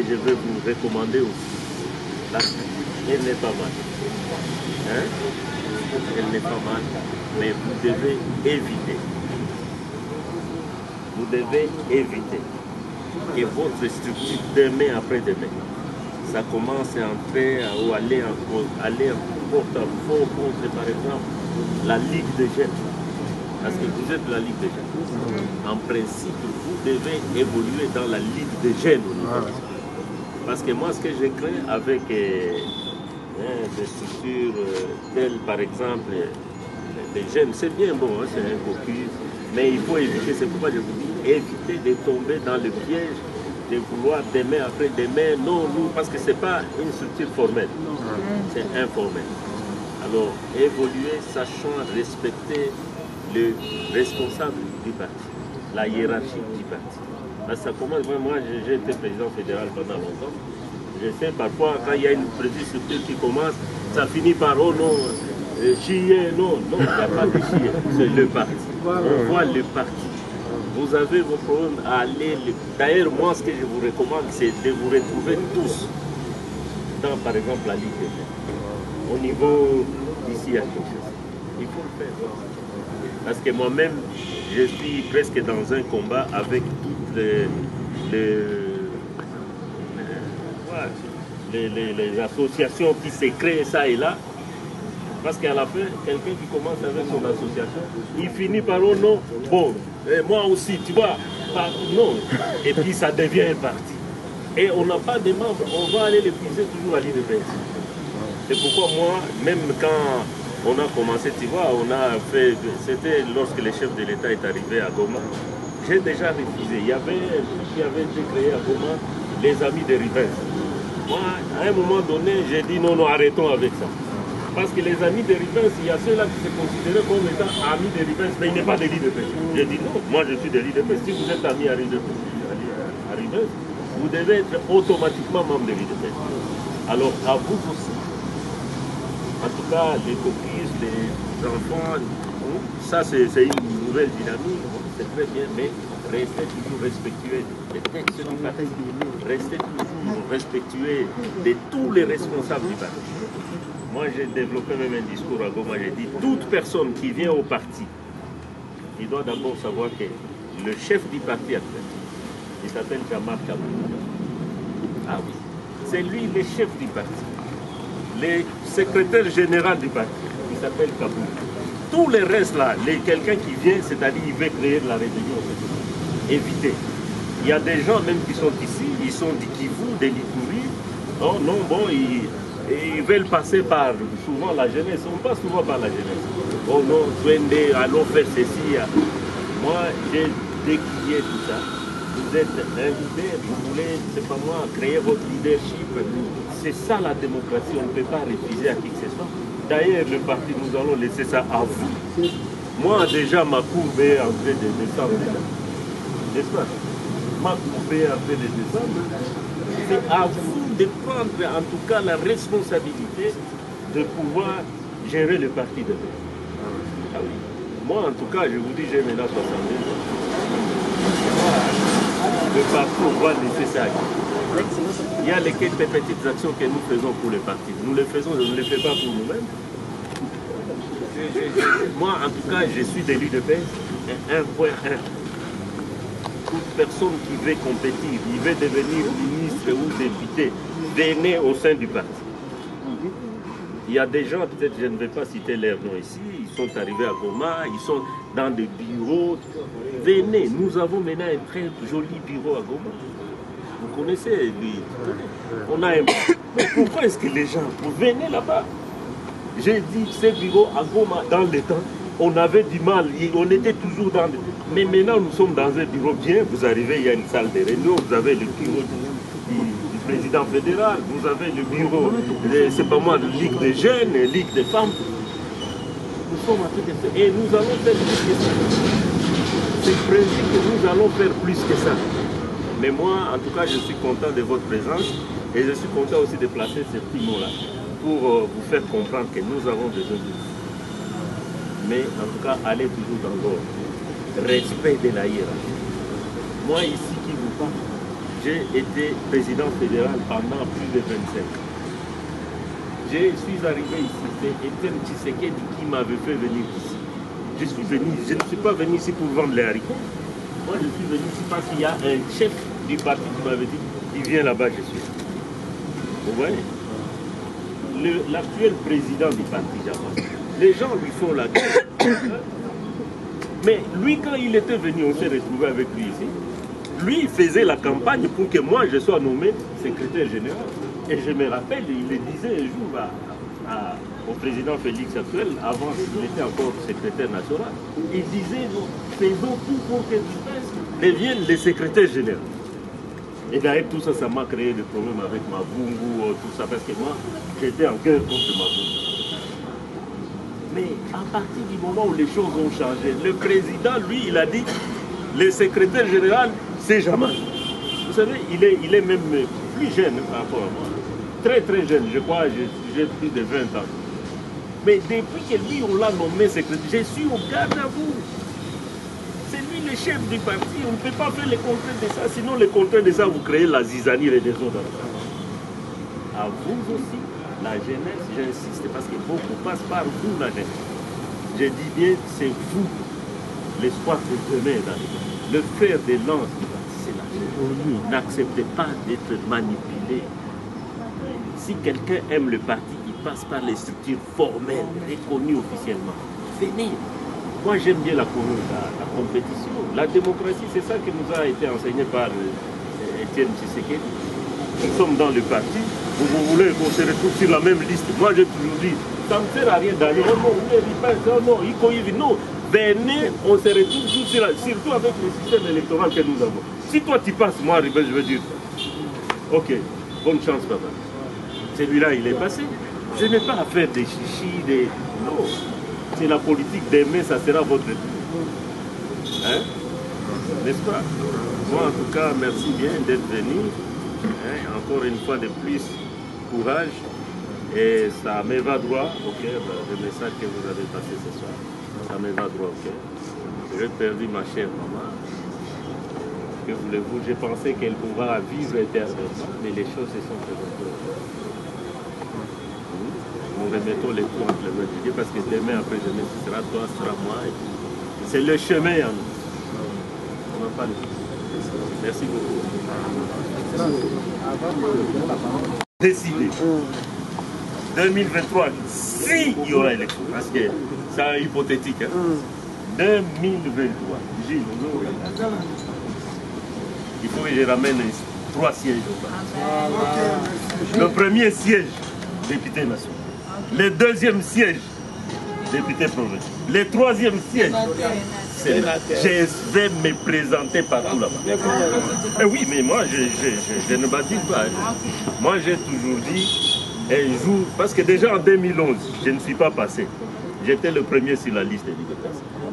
je vais vous recommander aussi. Là, elle n'est pas mal. Hein? Elle n'est pas mal, mais vous devez éviter. Vous devez éviter que votre structure demain après-demain, ça commence à entrer ou aller en porte-à-faux contre, par exemple, la Ligue des jeunes. Parce que vous êtes la Ligue des jeunes. En principe, vous devez évoluer dans la Ligue des jeunes au niveau. Parce que moi, ce que je crains avec des structures telles, par exemple, des jeunes, c'est bien bon, hein, c'est un caucus, mais il faut éviter, c'est pourquoi je vous dis, éviter de tomber dans le piège de vouloir demain après demain, non, nous, parce que ce n'est pas une structure formelle, c'est informel. Alors, évoluer, sachant respecter le responsable du parti, la hiérarchie du parti. Parce que ça commence, moi j'ai été président fédéral pendant longtemps, je sais parfois quand il y a une petite structure qui commence, ça finit par oh non, chier, non, non, il n'y a pas de chier, c'est le parti. On voit le parti. Vous avez vos problèmes à aller. D'ailleurs, moi, ce que je vous recommande, c'est de vous retrouver tous dans, par exemple, la Ligue des jeunes. Au niveau d'ici à Kinshasa. Il faut le faire. Parce que moi-même, je suis presque dans un combat avec toutes les associations qui se créent ça et là. Parce qu'à la fin, quelqu'un qui commence avec son association, il finit par oh non, bon, moi aussi, tu vois, non. Et puis ça devient un parti. Et on n'a pas de membres, on va aller l'épuiser toujours à l'IDPS. C'est pourquoi moi, même quand on a commencé, tu vois, on a fait, c'était lorsque le chef de l'État est arrivé à Goma, j'ai déjà refusé. Il y avait un truc qui avait été créé à Goma, les amis de Rivens. Moi, à un moment donné, j'ai dit non, non, arrêtons avec ça. Parce que les amis de Rivens, il y a ceux-là qui se considèrent comme étant amis de Rivens, mais il n'est pas de l'IDPS. J'ai dit non, moi je suis de l'IDPS. Si vous êtes ami à Rivens, vous devez être automatiquement membre de l'IDPS. Alors à vous aussi. En tout cas, les copines, les enfants, ça c'est une nouvelle dynamique, c'est très bien, mais restez toujours respectueux des textes du parti. Restez toujours respectueux de tous les responsables du parti. Moi, j'ai développé même un discours à Goma, j'ai dit, toute personne qui vient au parti, il doit d'abord savoir que le chef du parti actuel, il s'appelle Jamar Kabou. Ah oui, c'est lui le chef du parti. Le secrétaire général du parti, il s'appelle Kabou. Tous les restes là, quelqu'un qui vient, c'est-à-dire il veut créer de la rébellion, évitez. Il y a des gens même qui sont ici, ils sont du Kivu, des Litouri. Oh non, bon, ils veulent passer par souvent la jeunesse. On passe souvent par la jeunesse. Oh non, allons faire ceci. Moi, j'ai décrié tout ça. Vous êtes un leader, vous voulez, c'est pas moi, créer votre leadership. C'est ça la démocratie, on ne peut pas refuser à qui que ce soit. D'ailleurs, le parti, nous allons laisser ça à vous. Moi, déjà, ma courbe est en train de descendre. N'est-ce pas? Ma courbe est en train de descendre. C'est à vous de prendre en tout cas la responsabilité de pouvoir gérer le parti de demain. Ah oui. Moi, en tout cas, je vous dis, j'ai maintenant 62 ans. Le parcours va laisser ça. Il y a les quelques petites actions que nous faisons pour le parti. Nous les faisons, je ne les fais pas pour nous-mêmes. Moi, en tout cas, je suis de l'UDPS 1.1. Toute personne qui veut compétir, qui veut devenir ministre ou député, venez au sein du parti. Il y a des gens, peut-être je ne vais pas citer leurs noms ici, ils sont arrivés à Goma, ils sont dans des bureaux. Venez, nous avons maintenant un très joli bureau à Goma. Vous connaissez lui. On a un... Mais pourquoi est-ce que les gens, venez là-bas? J'ai dit, ces bureaux à Goma, dans le temps, on avait du mal, on était toujours dans... Mais maintenant, nous sommes dans un bureau bien, vous arrivez, il y a une salle de réunion, vous avez le bureau du président fédéral, vous avez le bureau, c'est pas moi, de Ligue des jeunes, Ligue des femmes. Nous sommes en train de faire... Et nous allons faire plus que ça. C'est prévu que nous allons faire plus que ça. Mais moi, en tout cas, je suis content de votre présence et je suis content aussi de placer ces petits mots-là pour vous faire comprendre que nous avons besoin de vous. Mais en tout cas, allez toujours dans l'ordre. Respect de la hiérarchie. Moi, ici, qui vous parle, j'ai été président fédéral pendant plus de 25 ans. Je suis arrivé ici, c'est Étienne Tshisekedi qui m'avait fait venir ici. Je ne suis pas venu ici pour vendre les haricots. Moi, je suis venu ici parce qu'il y a un chef du parti qui m'avait dit, il vient là-bas, je suis. Vous voyez? L'actuel président du parti Jamaïque, les gens lui font la guerre. Mais lui, quand il était venu, on s'est retrouvé avec lui ici. Lui, il faisait la campagne pour que moi, je sois nommé secrétaire général. Et je me rappelle, il le disait un jour au président Félix actuel, avant qu'il était encore secrétaire national, il disait, nous faisons tout pour que tu devienne le secrétaire général. Et d'ailleurs, tout ça, ça m'a créé des problèmes avec Mavungu, tout ça, parce que moi, j'étais en guerre contre Mavungu. Mais à partir du moment où les choses ont changé, le président, lui, il a dit, le secrétaire général, c'est Jamal. Vous savez, il est même plus jeune par rapport à moi. Très très jeune, je crois, j'ai plus de 20 ans. Mais depuis que lui, on l'a nommé secrétaire, je suis au garde à vous. C'est lui le chef du parti, on ne peut pas faire le contraire de ça, sinon le contraire de ça, vous créez la zizanie et des autres. À vous aussi, la jeunesse, j'insiste, parce que beaucoup passent par vous, la jeunesse. Je dis bien, c'est vous, l'espoir de demain dans les gens. Le fer de lance du parti, c'est la jeunesse. N'acceptez pas d'être manipulé. Si quelqu'un aime le parti, il passe par les structures formelles, reconnues officiellement. Venez. Moi, j'aime bien la compétition. La démocratie, c'est ça qui nous a été enseigné par Étienne Tshisekedi. Nous sommes dans le parti. Vous voulez qu'on se retrouve sur la même liste. Moi, j'ai toujours dit, ça ne me sert à rien d'aller. Oh non, non, venez, on se retrouve surtout avec le système électoral que nous avons. Si toi, tu passes, moi, je veux dire, ok, bonne chance, papa. Celui-là, il est passé. Je n'ai pas à faire des chichis, des... Non. C'est la politique d'aimer, ça sera votre tour. Hein? N'est-ce pas? Moi, en tout cas, merci bien d'être venu. Hein? Encore une fois de plus, courage. Et ça me va droit au cœur, le message que vous avez passé ce soir. Ça me va droit au cœur. J'ai perdu ma chère maman. Que voulez-vous? J'ai pensé qu'elle pourra vivre éternellement, mais les choses se sont présentées. Nous remettons les coups entre les mains de Dieu parce que demain, après demain, ce sera toi, ce sera moi. C'est le chemin en nous. On n'a pas le temps. Merci beaucoup. Décidé. 2023, si il y aura élection, parce que c'est hypothétique. Hein? 2023, Gilles, il faut que je ramène 3 sièges. Le premier siège, député national. Le deuxième siège, député provincial. Le troisième siège, je vais me présenter partout là-bas. Oui, mais moi, je ne bâtis pas. Moi, j'ai toujours dit, un jour, parce que déjà en 2011, je ne suis pas passé. J'étais le premier sur la liste des libertés.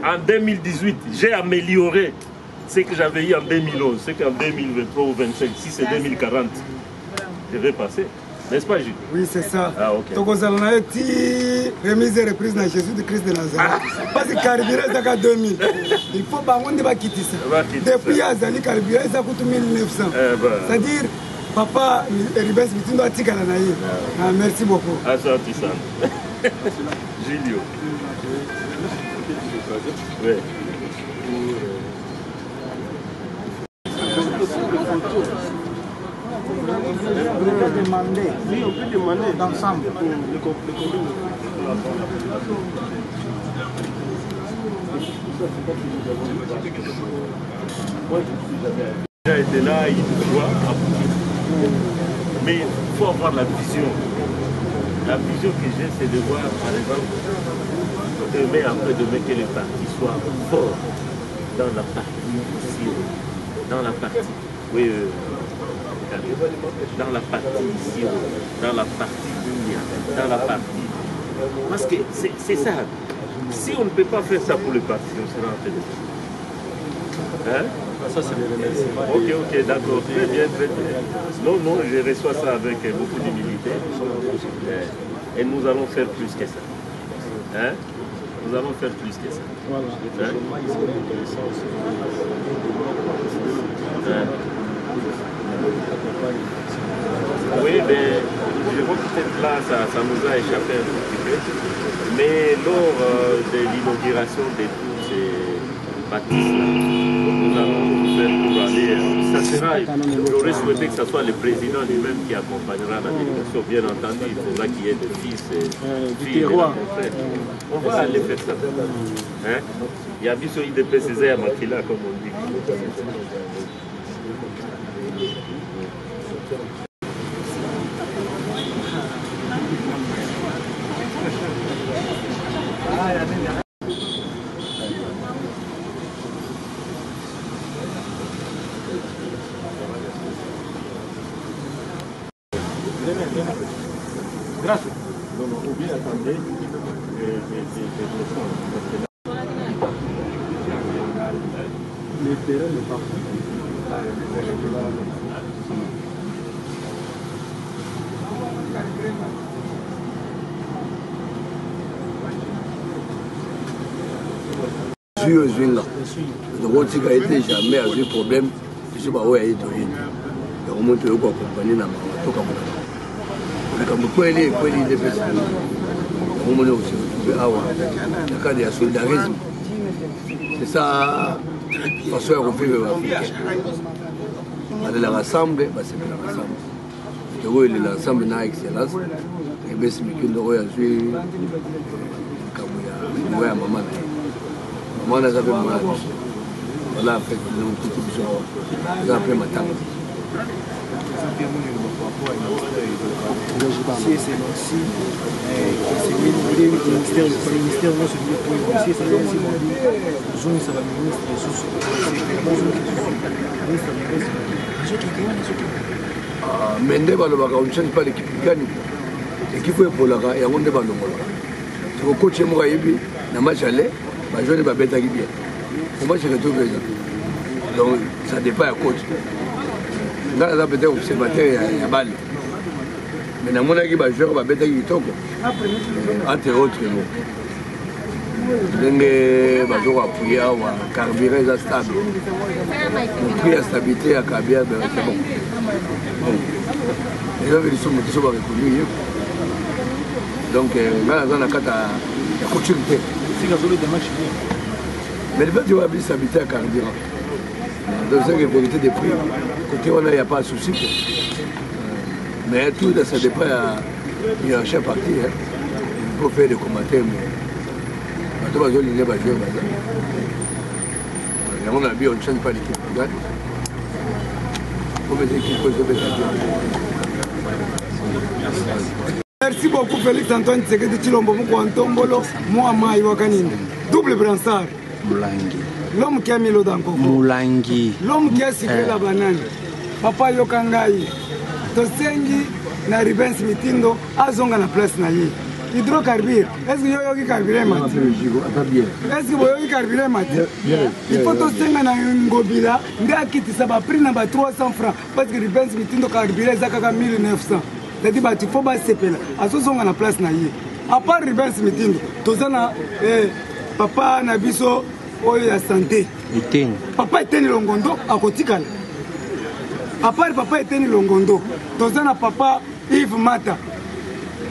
En 2018, j'ai amélioré ce que j'avais eu en 2011. C'est qu'en 2023 ou 2025, si c'est 2040, je vais passer. N'est-ce pas, Jules? Oui, c'est ça. Ah, ok. Donc, on a une remise et reprise dans Jésus de Christ de Nazareth. Parce que carburant, c'est en 2000. Il faut pas qu'on va quitter ça. Depuis, il y a des années, carburant, ça coûte 1900. C'est-à-dire, papa, Ribes, tu dois tirer la naïe. Merci beaucoup. Ah, ça, tu sens. Julio. Oui. On peut demander. Oui, on peut demander d'ensemble. J'ai été là, il doit aboutir. Mais il faut avoir la vision. La vision que j'ai, c'est de voir, par exemple, demain, après-demain, que le parti soit fort dans la partie ici, dans la partie. Oui, dans la partie ici, dans la partie dans la partie. Parce que c'est ça. Si on ne peut pas faire ça pour le parti, on sera en fait de ça. Hein? Ça, c'est les remerciements. Ok, d'accord. Très bien, très bien. Non, je reçois ça avec beaucoup d'humilité. Et nous allons faire plus que ça. Hein? Nous allons faire plus que ça. Voilà. Hein? Oui, mais je vois que peut-être là, ça nous a échappé un tout petit peu. Mais lors de l'inauguration de toutes ces bâtisses-là, nous allons faire pour aller. Ça sera, j'aurais souhaité que ce soit le président lui-même qui accompagnera la délégation. Bien entendu, il faudra qu'il y ait des fils et filles. On va aller faire ça. Hein? Il y a vu sur IDP Césaire à Makila, comme on dit. Gracias. Non, non, ou bien attendez. Le terrain n'est pas fou. Donc on dit qu'il a été jamais eu problème. Je sais pas où il a été. On monte au compagnie dans le solidarisme. C'est ça, façon de vivre on est rassemble, c'est l'ensemble. Il est l'ensemble dans l'excellence. Et bien, c'est qu'il y a maman. Maman a fait mal. Voilà, en fait, nous avons appris ma tante. Mais on ne change pas l'équipe. L'équipe est pour la gare et on ne va pas le voir. Si vous coachez moi, dans match aller, je ne vais pas bien. Pour moi, je retrouve les gens. Donc, ça dépend du coach. Là, peut-être observateur, il y a balle. Mais dans mon équipe, je vais mettre un toko. Entre autres, nous. Je vais appuyer à carburant stable. Le prix à stabilité à carburant, c'est bon. Les gens sont reconnus. Donc, là, on a la couture. Mais le fait de stabilité à carburant. Donc, c'est la vérité des prix. Côté, il n'y a pas de souci. Mais tout ça dépend, il y a un chef parti. Il faut faire des commentaires. Mais on a vu, on ne change pas l'équipe. Merci beaucoup Félix Antoine Tshisekedi Tshilombo Mukwantombolo, moi Maï Wakanine. Double bransard. Moulangi. L'homme qui a mis l'eau dans le coco. Moulangi. L'homme qui a sifflé la banane. Papa Yokangai. Tosengi na Rubens Mitindo azonga na place na ye. Hydrocarbure. Est-ce que yoyoki carburé mati? Est-ce que yoyoki carburé mati? Il faut tosenga na ngobila nde akitisa ba prix na ba 300 francs parce que Rubens Mitindo carburé zakaka 1900. C'est-à-dire que il faut pas sepela. Azonga na place na ye. À part Rubens Mitindo, tozana papa na biso oyo ya santé. Eteni. Papa Eteni Longondo akotikala. À part papa Eteni Longondo, tozana papa Yves Mata.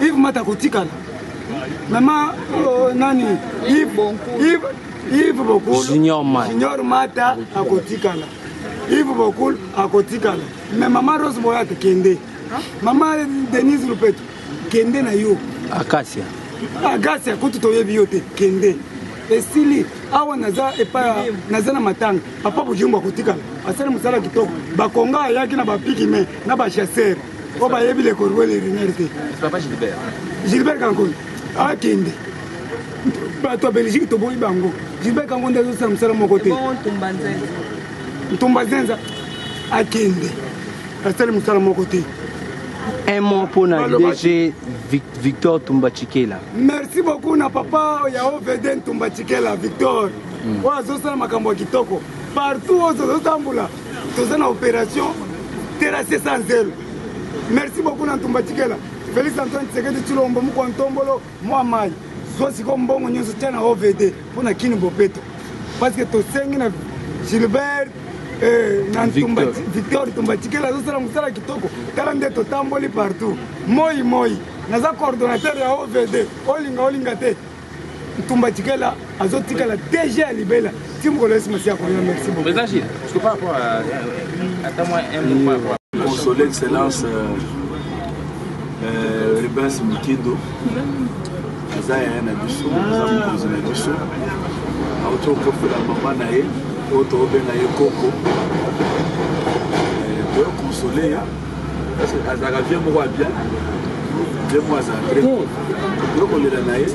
Yves Mata akotikala. Maman nani Yves Bokul. Junior Mata akotikala. Yves Bokul akotikala. Mais maman Rose Boyate kende. Maman Denise Lupeto kende na yo. Akasia. Akasia kutu toyebi yote kende. Esili awa naza epa naza na matanga papa bujumba kutikala asana musala kitoko bakonga yaki na bapiki me na ba chasser o ba yebi le korwe le renerte Papa Gilbert Kankoni akende ba to Belgique to boyi bango Gilbert Kankoni ndazo sa musala moko te Ntumba Zenza akende asana musala moko te. Un mot pour notre DG Victor Ntumba Tshikela. Merci beaucoup na papa ya OVD Ntumba Tshikela Victor. Wazosala makambo ya kitoko. Partout ozozambula. Tozana opération terrasser sans zèle. Merci beaucoup na Ntumba Tshikela. Félix Antoine Tshisekedi Tshilombo Mukwantombolo moi mai. Sosi ko mbongo nyonso tena OVD pona kini bopeto. Parce que tosengi na Gilbert na Victor Tumbatikela azosala mosala kitoko tala nde totamboli partout moi naza coordonnateur ya OVD olinga te Tumbatikela azotikala DG ya libela timokolo esi masi ya kolia merci beaucoup. Président Gilles, parce que par rapport à attends-moi un mot par rapport à Consoler Excellence Rubens Mikindo aza ya na biso aza mokonzi na biso auto okofela mama na ye oyo tobenga ye koko toyo console ya azalaka vie moko ya bien vie moko azala très toyo kolela na ye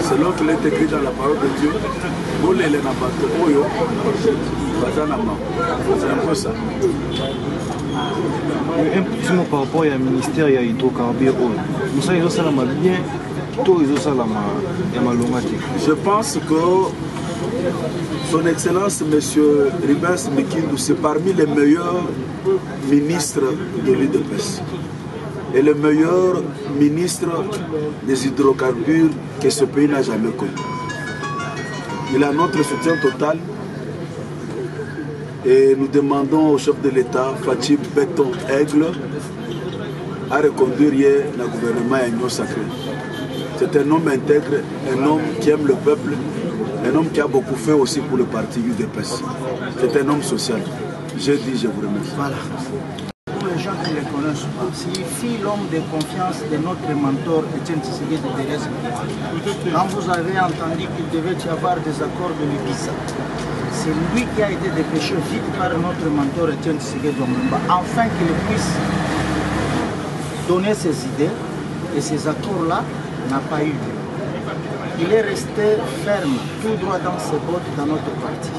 selon qu'il est écrit dans la parole de Dieu bolela na bato oyo baza na mama c'est un peu ça. Un petit mot par rapport au ministère de l'hydrocarbure. Nous savons ça bien, tout ça je pense que son Excellence Monsieur Rubens Mikindo, c'est parmi les meilleurs ministres de l'UDPS et le meilleur ministre des hydrocarbures que ce pays n'a jamais connu. Il a notre soutien total. Et nous demandons au chef de l'État, Fatim Beton Aigle, à reconduire le gouvernement à l'Union sacrée. C'est un homme intègre, un homme qui aime le peuple, un homme qui a beaucoup fait aussi pour le parti UDPS. C'est un homme social. J'ai dit, je vous remercie. Voilà. Pour les gens qui ne le connaissent pas, signifie l'homme de confiance de notre mentor Etienne Tshisekedi de Thérèse. Quand vous avez entendu qu'il devait y avoir des accords de l'Ibissa, c'est lui qui a été dépêché vite par notre mentor Etienne Tshisekedi afin qu'il puisse donner ses idées, et ces accords-là n'ont pas eu lieu. Il est resté ferme, tout droit dans ses bottes dans notre parti.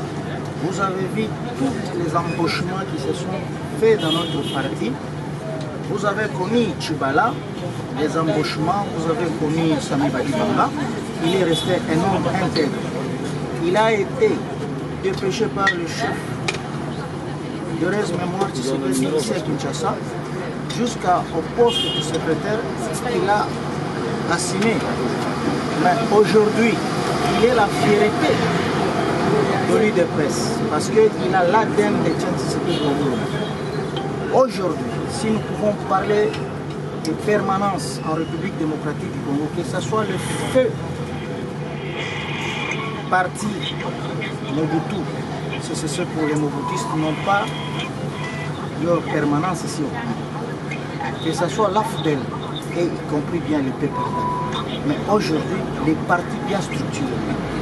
Vous avez vu tous les embauchements qui se sont faits dans notre parti. Vous avez connu Tchibala, les embauchements, vous avez connu Sami Badibanga. Il est resté un homme intègre. Il a été dépêché par le chef de Thérèse Mémoire Tshisekedi ici à Kinshasa jusqu'au poste de secrétaire qu'il a assigné. Mais aujourd'hui, il est la fierté de l'UDPS parce qu'il a l'ADN de Etienne Tshisekedi. Aujourd'hui, si nous pouvons parler de permanence en République démocratique du Congo, que ce soit le feu parti Mobutu, c'est ce que les Mobutistes n'ont pas leur permanence ici au Congo. Que ce soit l'AFDEL et y compris bien le PPD. Mais aujourd'hui, les partis bien structurés,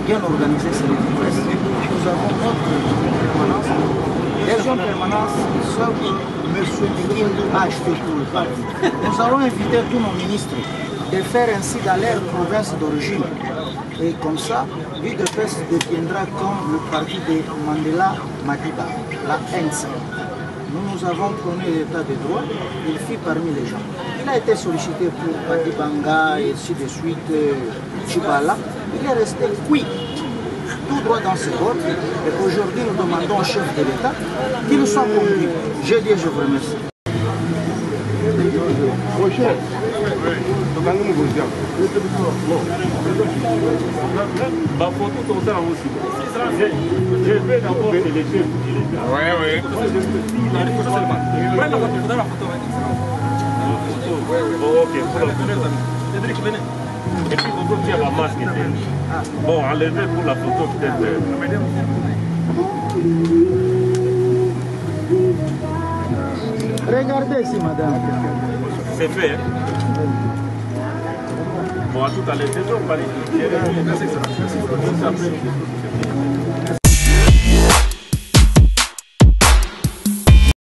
bien organisés, c'est les presse. Nous avons notre permanence. Les gens permanence, ce que M. Mikindo a acheté pour le parti. Nous allons inviter tous nos ministres de faire ainsi dans leur province d'origine. Et comme ça, l'UDPS deviendra comme le parti de Mandela Madiba, la NC. Nous avons connu l'état de droit, il fit parmi les gens. Il a été sollicité pour Badibanga et ainsi de suite, Tchibala. Il est resté cuit, tout droit dans ses bottes. Et aujourd'hui, nous demandons au chef de l'État qu'il soit conduit. Je dis, je vous remercie. Ma photo comme ça aussi. Je vais d'abord les laisser. Ouais. Ok. Et puis on peut la masque. Bon, enlevez pour la photo peut-être. Regardez ici, madame. C'est fait. Hein? Bon, à tout à l'heure, c'est tout. Merci.